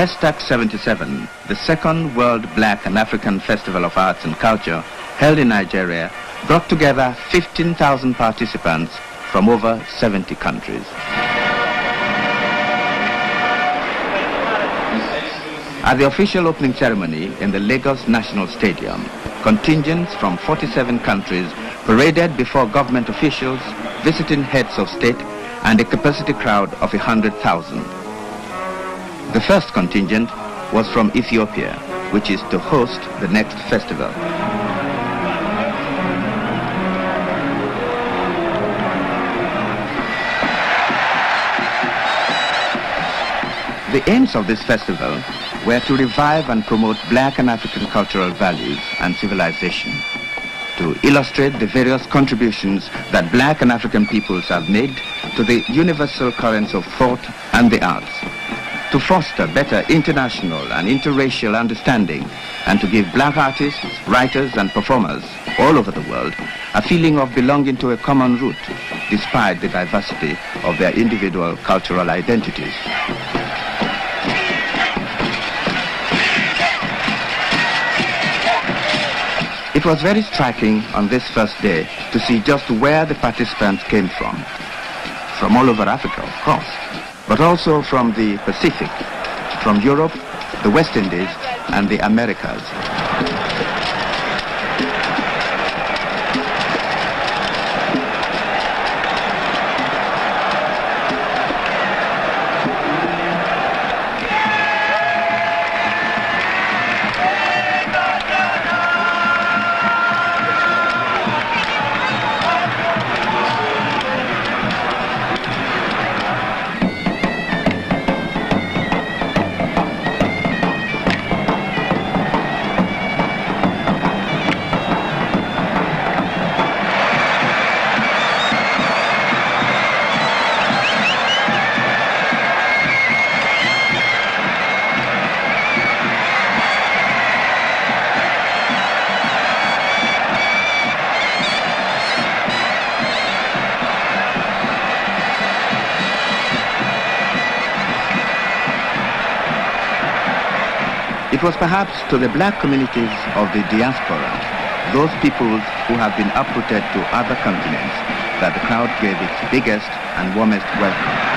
Festac 77, the second World Black and African Festival of Arts and Culture, held in Nigeria, brought together 15,000 participants from over 70 countries. At the official opening ceremony in the Lagos National Stadium, contingents from 47 countries paraded before government officials, visiting heads of state, and a capacity crowd of 100,000. The first contingent was from Ethiopia, which is to host the next festival. The aims of this festival were to revive and promote black and African cultural values and civilization, to illustrate the various contributions that black and African peoples have made to the universal currents of thought and the arts, to foster better international and interracial understanding, and to give black artists, writers and performers all over the world a feeling of belonging to a common root, despite the diversity of their individual cultural identities. It was very striking on this first day to see just where the participants came from. From all over Africa, of course, but also from the Pacific, from Europe, the West Indies, and the Americas. It was perhaps to the black communities of the diaspora, those peoples who have been uprooted to other continents, that the crowd gave its biggest and warmest welcome.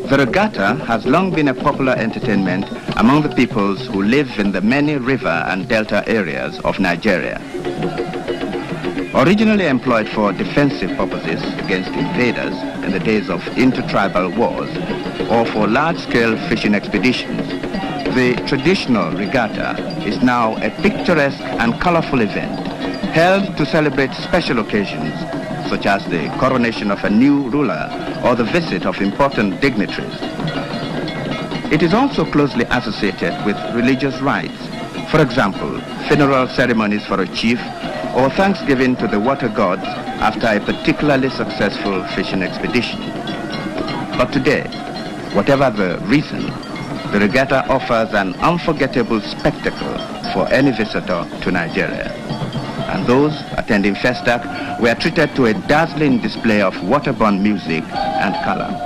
The regatta has long been a popular entertainment among the peoples who live in the many river and delta areas of Nigeria. Originally employed for defensive purposes against invaders in the days of intertribal wars or for large-scale fishing expeditions, the traditional regatta is now a picturesque and colorful event held to celebrate special occasions such as the coronation of a new ruler or the visit of important dignitaries. It is also closely associated with religious rites, for example, funeral ceremonies for a chief or thanksgiving to the water gods after a particularly successful fishing expedition. But today, whatever the reason, the regatta offers an unforgettable spectacle for any visitor to Nigeria. And those attending Festac were treated to a dazzling display of waterborne music and color.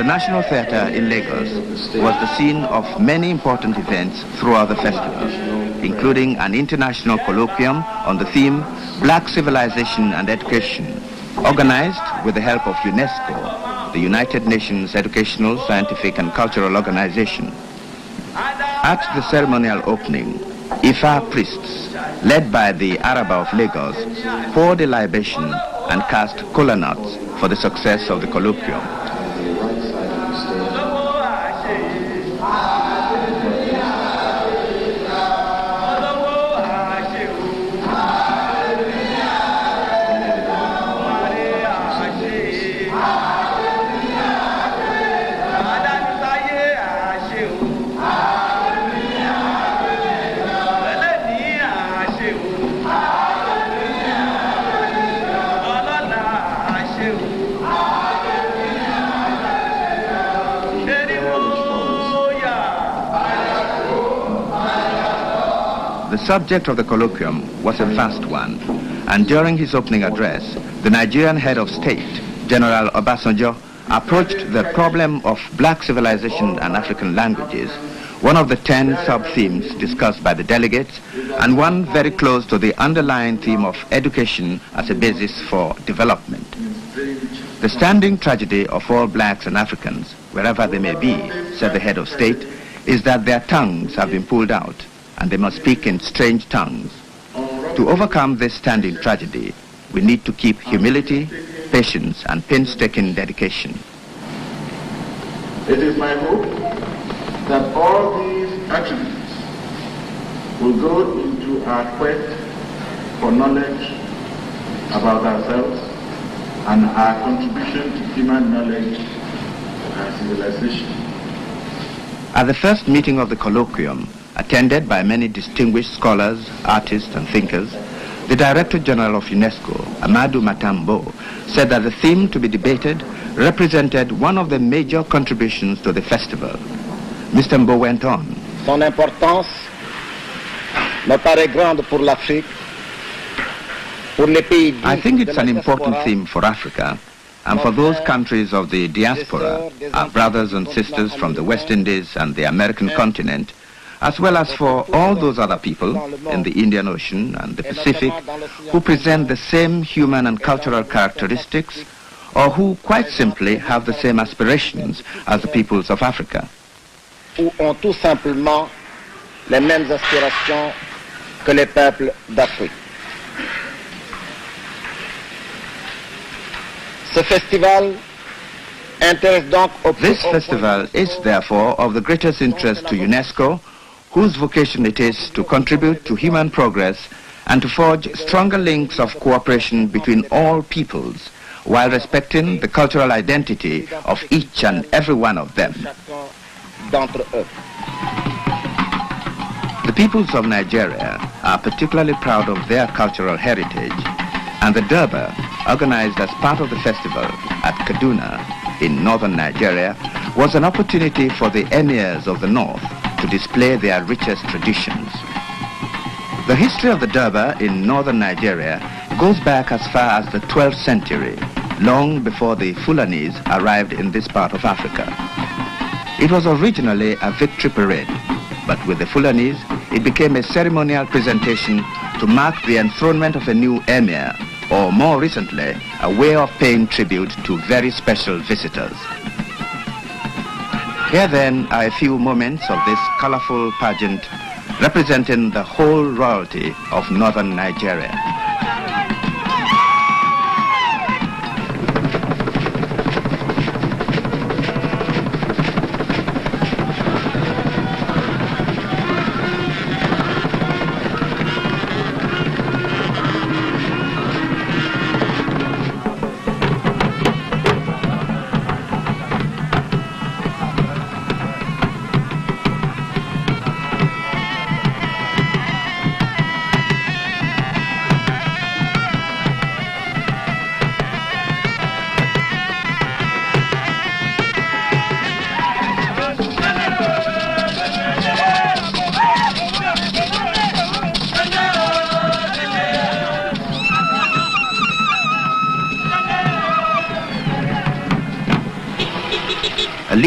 National Theatre in Lagos was the scene of many important events throughout the festival, including an international colloquium on the theme Black Civilization and Education, organized with the help of UNESCO, the United Nations Educational, Scientific and Cultural Organization. At the ceremonial opening, Ifa priests, led by the Araba of Lagos, poured a libation and cast kola nuts for the success of the colloquium. The subject of the colloquium was a vast one, and during his opening address, the Nigerian head of state, General Obasanjo, approached the problem of black civilization and African languages, one of the 10 sub-themes discussed by the delegates, and one very close to the underlying theme of education as a basis for development. The standing tragedy of all blacks and Africans, wherever they may be, said the head of state, is that their tongues have been pulled out, and they must speak in strange tongues. To overcome this standing tragedy, we need to keep humility, patience, and painstaking dedication. It is my hope that all these attributes will go into our quest for knowledge about ourselves and our contribution to human knowledge and civilization. At the first meeting of the colloquium, attended by many distinguished scholars, artists, and thinkers, the Director General of UNESCO, Amadou Matambo, said that the theme to be debated represented one of the major contributions to the festival. Mr. Mbo went on. Son importance me paraît grande pour l'Afrique, pour les pays dits. I think it's an important theme for Africa, and for those countries of the diaspora, our brothers and sisters from the West Indies and the American continent, as well as for all those other people in the Indian Ocean and the Pacific who present the same human and cultural characteristics, or who quite simply have the same aspirations as the peoples of Africa. Ou ont tout simplement les mêmes aspirations que les peuples d'Afrique. Ce festival intéresse donc au plus This festival is therefore of the greatest interest to UNESCO, whose vocation it is to contribute to human progress and to forge stronger links of cooperation between all peoples, while respecting the cultural identity of each and every one of them. The peoples of Nigeria are particularly proud of their cultural heritage, and the Durbar, organized as part of the festival at Kaduna in northern Nigeria, was an opportunity for the emirs of the north to display their richest traditions. The history of the Durbar in northern Nigeria goes back as far as the 12th century, long before the Fulanis arrived in this part of Africa. It was originally a victory parade, but with the Fulanis, it became a ceremonial presentation to mark the enthronement of a new emir, or more recently, a way of paying tribute to very special visitors. Here then are a few moments of this colorful pageant representing the whole royalty of northern Nigeria.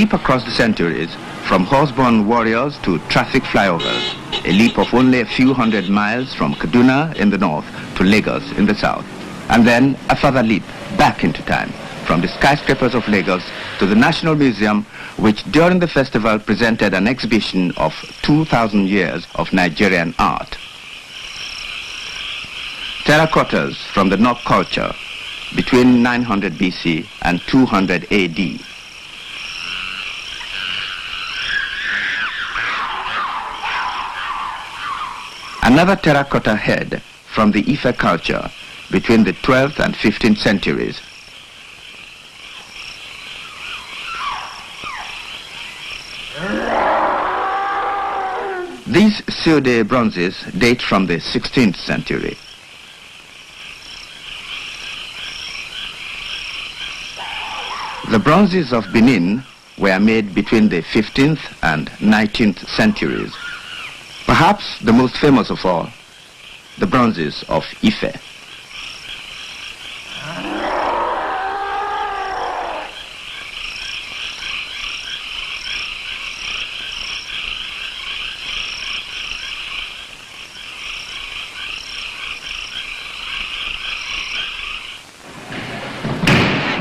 leap across the centuries from horse-borne warriors to traffic flyovers, a leap of only a few hundred miles from Kaduna in the north to Lagos in the south, and then a further leap back into time from the skyscrapers of Lagos to the National Museum, which during the festival presented an exhibition of 2,000 years of Nigerian art. Terracottas from the Nok culture between 900 BC and 200 AD. Another terracotta head from the Ife culture between the 12th and 15th centuries. These Seude bronzes date from the 16th century. The bronzes of Benin were made between the 15th and 19th centuries. Perhaps the most famous of all, the bronzes of Ife.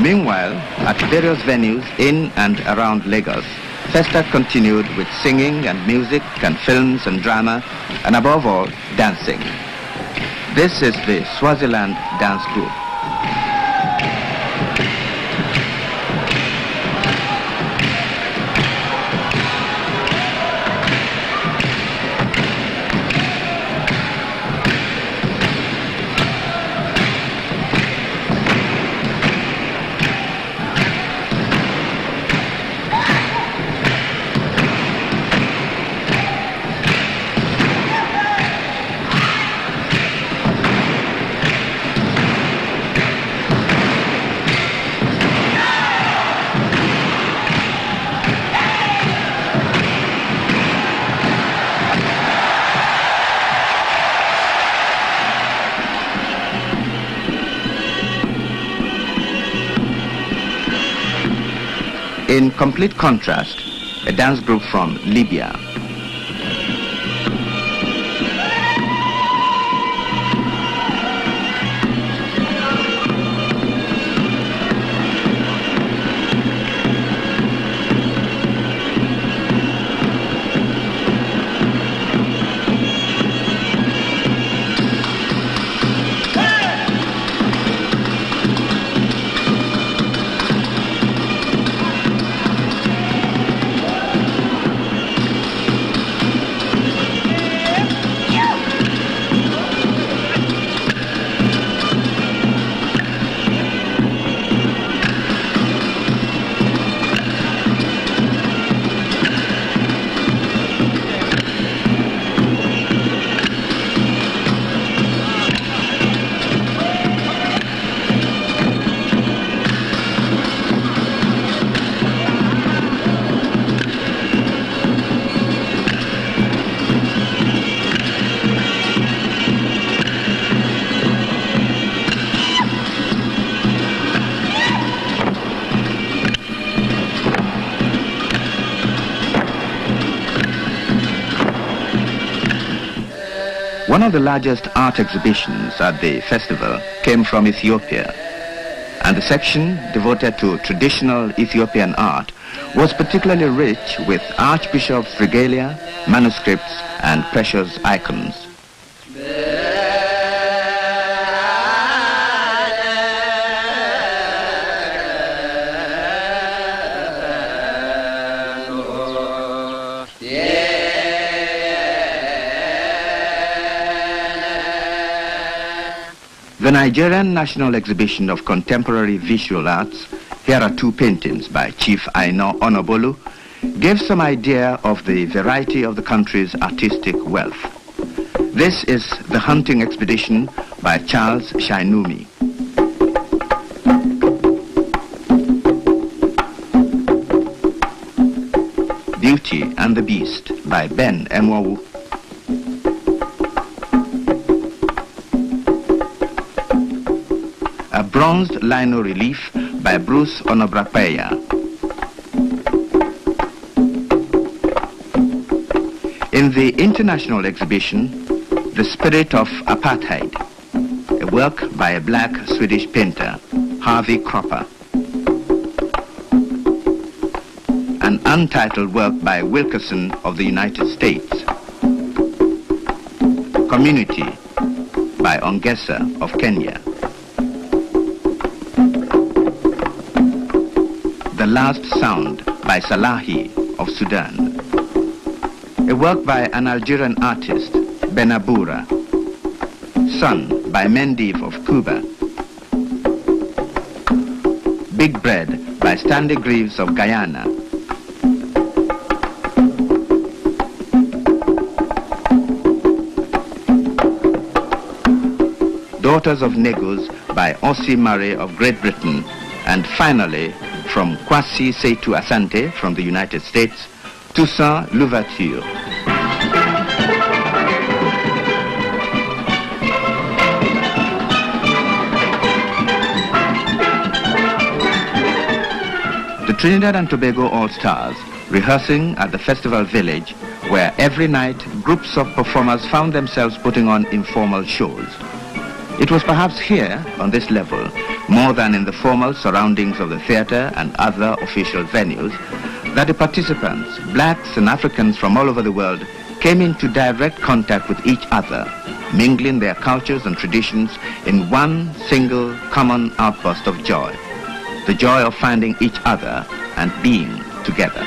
Meanwhile, at various venues in and around Lagos, Festac continued with singing and music and films and drama, and above all, dancing. This is the Swaziland Dance Group. In complete contrast, a dance group from Libya. One of the largest art exhibitions at the festival came from Ethiopia, and the section devoted to traditional Ethiopian art was particularly rich with archbishops' regalia, manuscripts, and precious icons. The Nigerian National Exhibition of Contemporary Visual Arts, here are two paintings by Chief Aino Onobolu, gives some idea of the variety of the country's artistic wealth. This is The Hunting Expedition by Charles Shainumi. Beauty and the Beast by Ben Emwawu. A bronzed lino relief by Bruce Onobrapeya. In the international exhibition, The Spirit of Apartheid, a work by a black Swedish painter, Harvey Cropper. An untitled work by Wilkerson of the United States. Community by Ongesa of Kenya. The Last Sound by Salahi of Sudan. A work by an Algerian artist, Benabura. Sun by Mendiv of Cuba. Big Bread by Stanley Greaves of Guyana. Daughters of Negus by Ossie Murray of Great Britain, and finally, from Kwasi Seitu Asante from the United States, Toussaint Louverture. The Trinidad and Tobago All-Stars, rehearsing at the Festival Village, where every night groups of performers found themselves putting on informal shows. It was perhaps here, on this level, more than in the formal surroundings of the theater and other official venues, that the participants, blacks and Africans from all over the world, came into direct contact with each other, mingling their cultures and traditions in one single common outburst of joy, the joy of finding each other and being together.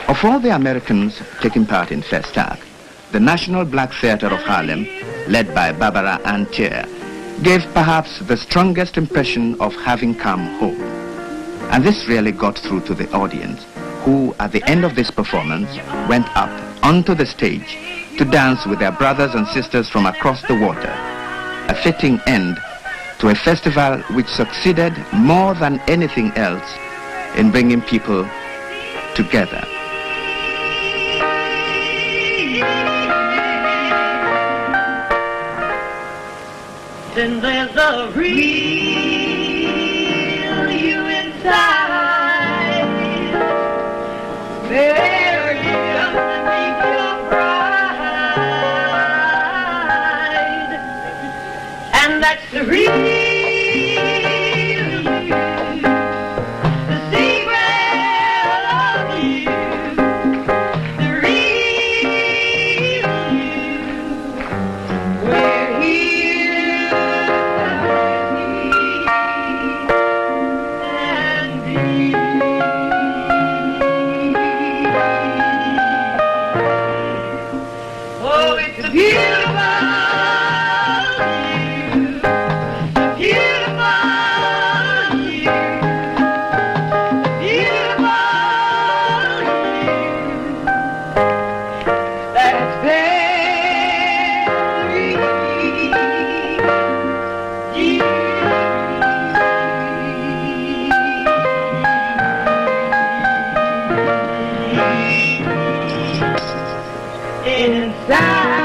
Of all the Americans taking part in Festac, the National Black Theatre of Harlem, led by Barbara Ann Thier, gave perhaps the strongest impression of having come home. And this really got through to the audience, who at the end of this performance went up onto the stage to dance with their brothers and sisters from across the water, a fitting end to a festival which succeeded more than anything else in bringing people together. Then there's a real you inside, buried underneath your pride, and that's the real you, the secret of you, the real you, we're here. Oh, it's a beautiful you. side.